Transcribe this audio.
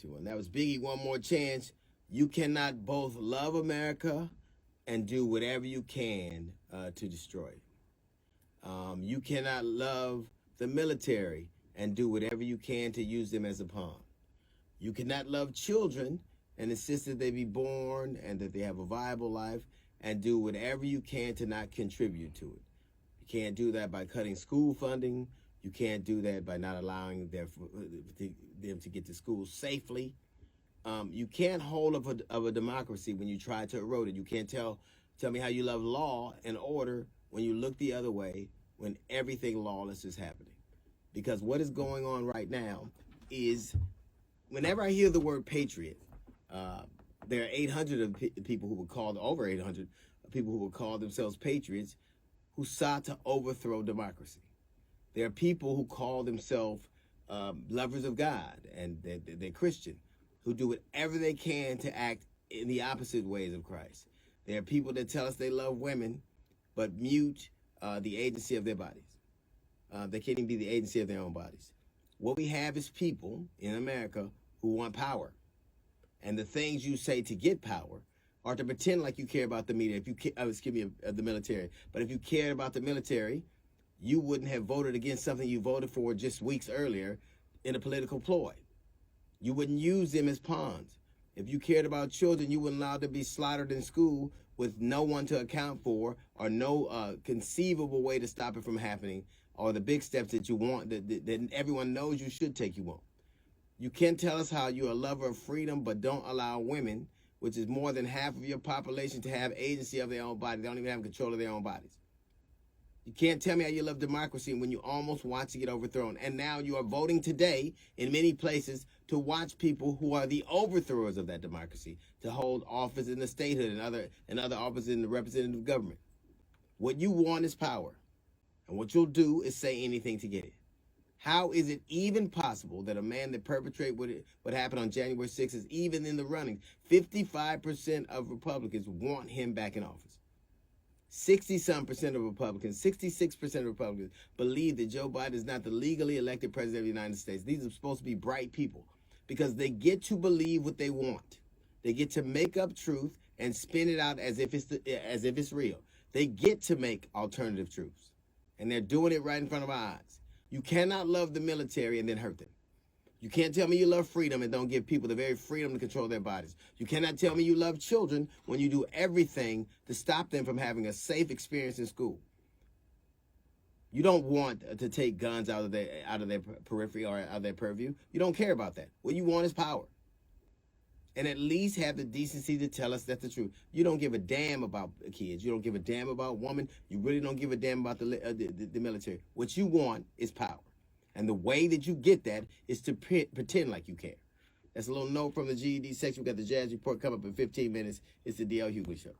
2-1. That was Biggie, One More Chance. You cannot both love America and do whatever you can to destroy it. You cannot love the military and do whatever you can to use them as a pawn. You cannot love children and insist that they be born and that they have a viable life and do whatever you can to not contribute to it. You can't do that by cutting school funding. You can't do that by not allowing them to get to school safely. You can't hold of a democracy when you try to erode it. You can't tell me how you love law and order when you look the other way, when everything lawless is happening. Because what is going on right now is, whenever I hear the word patriot, there are 800 of people who were called, over 800 people who would call themselves patriots, who sought to overthrow democracy. There are people who call themselves lovers of God, and they're Christian, who do whatever they can to act in the opposite ways of Christ. There are people that tell us they love women, but mute the agency of their bodies. They can't even be the agency of their own bodies. What we have is people in America who want power. And the things you say to get power are to pretend like you care about the media. If you the military. But if you cared about the military, you wouldn't have voted against something you voted for just weeks earlier in a political ploy. You wouldn't use them as pawns. If you cared about children, you wouldn't allow them to be slaughtered in school with no one to account for, or no conceivable way to stop it from happening, or the big steps that you want that everyone knows you should take, you won't. You can't tell us how you're a lover of freedom, but don't allow women, which is more than half of your population, to have agency of their own body. They don't even have control of their own bodies. You can't tell me how you love democracy when you almost watch it get overthrown. And now you are voting today in many places to watch people who are the overthrowers of that democracy to hold office in the statehood and other offices in the representative government. What you want is power. And what you'll do is say anything to get it. How is it even possible that a man that perpetrated what happened on January 6th is even in the running? 55% of Republicans want him back in office. 60-some% of Republicans, 66% of Republicans believe that Joe Biden is not the legally elected president of the United States. These are supposed to be bright people because they get to believe what they want. They get to make up truth and spin it out as if it's real. They get to make alternative truths, and they're doing it right in front of our eyes. You cannot love the military and then hurt them. You can't tell me you love freedom and don't give people the very freedom to control their bodies. You cannot tell me you love children when you do everything to stop them from having a safe experience in school. You don't want to take guns out of their periphery or out of their purview. You don't care about that. What you want is power. And at least have the decency to tell us that's the truth. You don't give a damn about kids. You don't give a damn about women. You really don't give a damn about the military. What you want is power. And the way that you get that is to pretend like you care. That's a little note from the GED section. We got the Jazz Report coming up in 15 minutes. It's the D.L. Hughley Show.